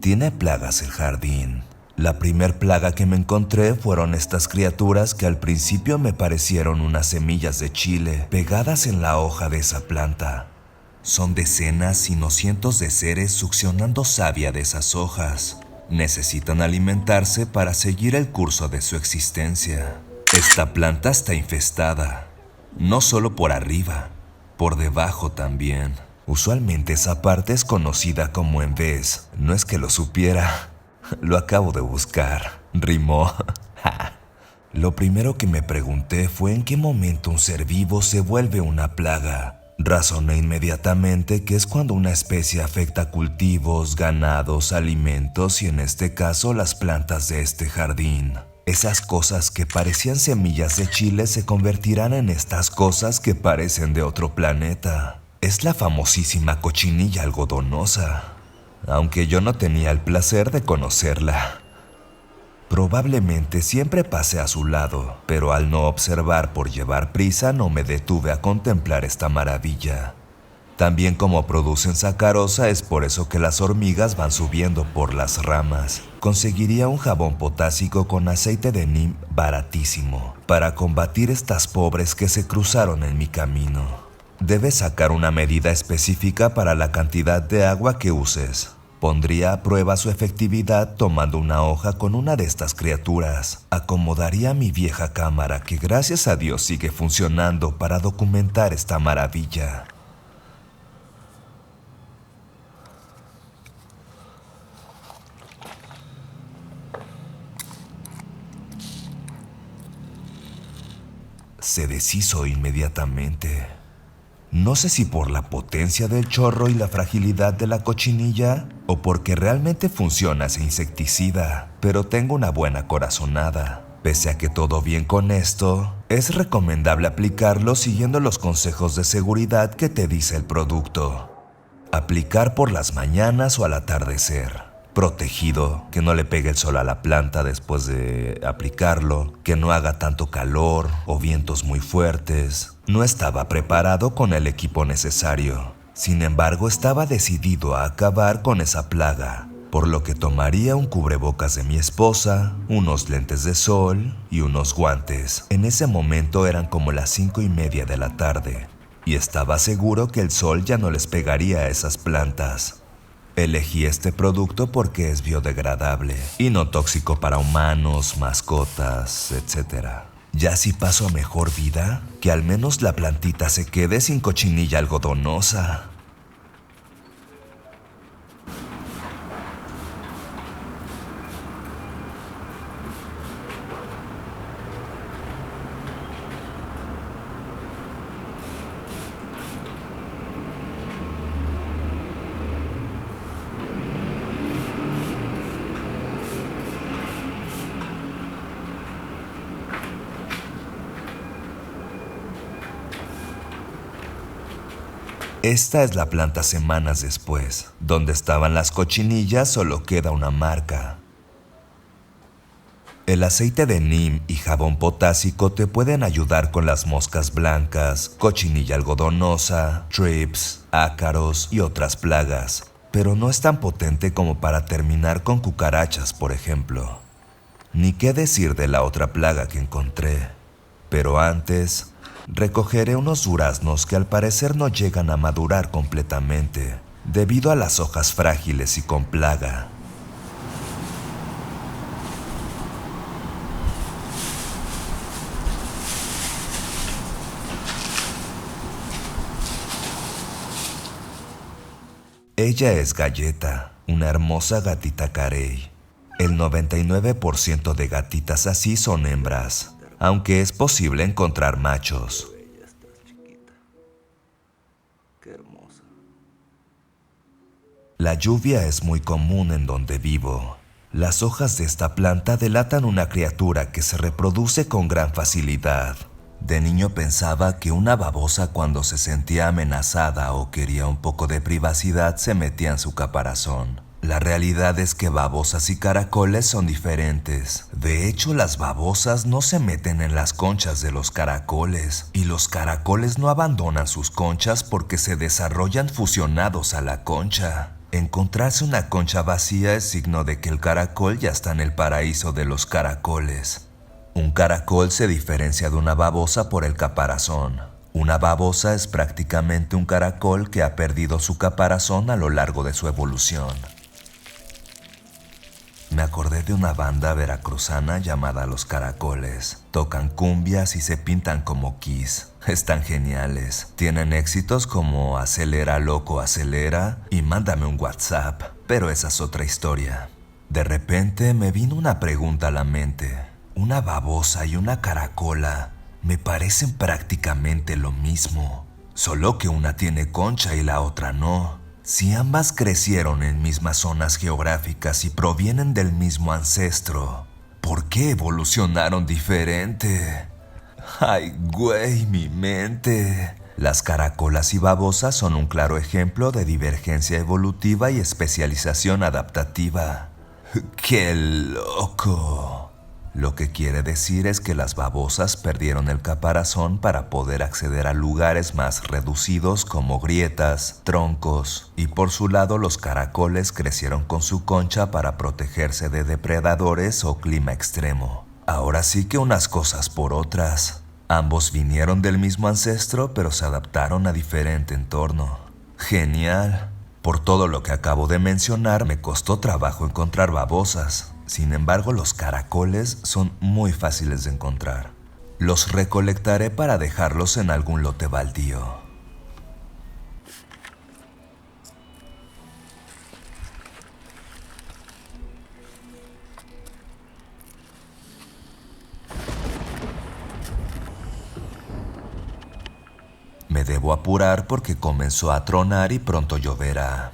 Tiene plagas el jardín. La primer plaga que me encontré fueron estas criaturas que al principio me parecieron unas semillas de chile pegadas en la hoja de esa planta. Son decenas, si no cientos de seres succionando savia de esas hojas. Necesitan alimentarse para seguir el curso de su existencia. Esta planta está infestada, no solo por arriba, por debajo también. Usualmente esa parte es conocida como en vez. No es que lo supiera, lo acabo de buscar. Rimó. Lo primero que me pregunté fue en qué momento un ser vivo se vuelve una plaga. Razoné inmediatamente que es cuando una especie afecta cultivos, ganados, alimentos y en este caso las plantas de este jardín. Esas cosas que parecían semillas de chile se convertirán en estas cosas que parecen de otro planeta. Es la famosísima cochinilla algodonosa, aunque yo no tenía el placer de conocerla. Probablemente siempre pasé a su lado, pero al no observar por llevar prisa no me detuve a contemplar esta maravilla. También como producen sacarosa es por eso que las hormigas van subiendo por las ramas. Conseguiría un jabón potásico con aceite de neem baratísimo para combatir estas pobres que se cruzaron en mi camino. Debes sacar una medida específica para la cantidad de agua que uses. Pondría a prueba su efectividad tomando una hoja con una de estas criaturas. Acomodaría mi vieja cámara que gracias a Dios sigue funcionando para documentar esta maravilla. Se deshizo inmediatamente. No sé si por la potencia del chorro y la fragilidad de la cochinilla o porque realmente funciona ese insecticida, pero tengo una buena corazonada. Pese a que todo bien con esto, es recomendable aplicarlo siguiendo los consejos de seguridad que te dice el producto. Aplicar por las mañanas o al atardecer. Protegido, que no le pegue el sol a la planta después de aplicarlo, que no haga tanto calor o vientos muy fuertes. No estaba preparado con el equipo necesario. Sin embargo, estaba decidido a acabar con esa plaga, por lo que tomaría un cubrebocas de mi esposa, unos lentes de sol y unos guantes. En ese momento eran como las 5:30 de la tarde, y estaba seguro que el sol ya no les pegaría a esas plantas. Elegí este producto porque es biodegradable y no tóxico para humanos, mascotas, etc. Ya si paso a mejor vida, que al menos la plantita se quede sin cochinilla algodonosa. Esta es la planta semanas después. Donde estaban las cochinillas solo queda una marca. El aceite de neem y jabón potásico te pueden ayudar con las moscas blancas, cochinilla algodonosa, thrips, ácaros y otras plagas, pero no es tan potente como para terminar con cucarachas, por ejemplo. Ni qué decir de la otra plaga que encontré. Pero antes, recogeré unos duraznos que al parecer no llegan a madurar completamente, debido a las hojas frágiles y con plaga. Ella es Galleta, una hermosa gatita carey. El 99% de gatitas así son hembras, aunque es posible encontrar machos. Bella estás, chiquita. Qué hermosa. La lluvia es muy común en donde vivo. Las hojas de esta planta delatan una criatura que se reproduce con gran facilidad. De niño pensaba que una babosa cuando se sentía amenazada o quería un poco de privacidad se metía en su caparazón. La realidad es que babosas y caracoles son diferentes. De hecho, las babosas no se meten en las conchas de los caracoles y los caracoles no abandonan sus conchas porque se desarrollan fusionados a la concha. Encontrarse una concha vacía es signo de que el caracol ya está en el paraíso de los caracoles. Un caracol se diferencia de una babosa por el caparazón. Una babosa es prácticamente un caracol que ha perdido su caparazón a lo largo de su evolución. Me acordé de una banda veracruzana llamada Los Caracoles. Tocan cumbias y se pintan como Kiss. Están geniales. Tienen éxitos como Acelera Loco Acelera y Mándame un WhatsApp. Pero esa es otra historia. De repente me vino una pregunta a la mente. Una babosa y una caracola me parecen prácticamente lo mismo. Solo que una tiene concha y la otra no. Si ambas crecieron en mismas zonas geográficas y provienen del mismo ancestro, ¿por qué evolucionaron diferente? ¡Ay, güey, mi mente! Las caracolas y babosas son un claro ejemplo de divergencia evolutiva y especialización adaptativa. ¡Qué loco! Lo que quiere decir es que las babosas perdieron el caparazón para poder acceder a lugares más reducidos como grietas, troncos, y por su lado los caracoles crecieron con su concha para protegerse de depredadores o clima extremo. Ahora sí que unas cosas por otras. Ambos vinieron del mismo ancestro, pero se adaptaron a diferente entorno. ¡Genial! Por todo lo que acabo de mencionar, me costó trabajo encontrar babosas. Sin embargo, los caracoles son muy fáciles de encontrar. Los recolectaré para dejarlos en algún lote baldío. Me debo apurar porque comenzó a tronar y pronto lloverá.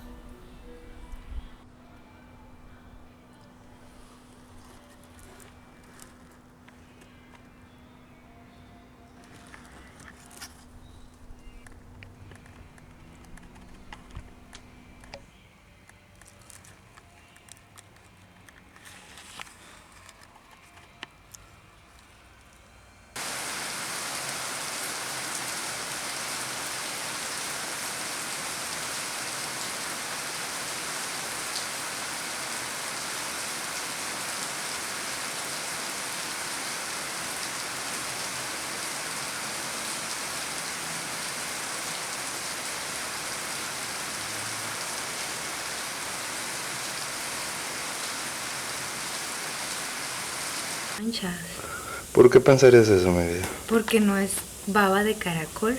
Manchas, ¿Por qué pensarías eso, mi vida? porque no es baba de caracol.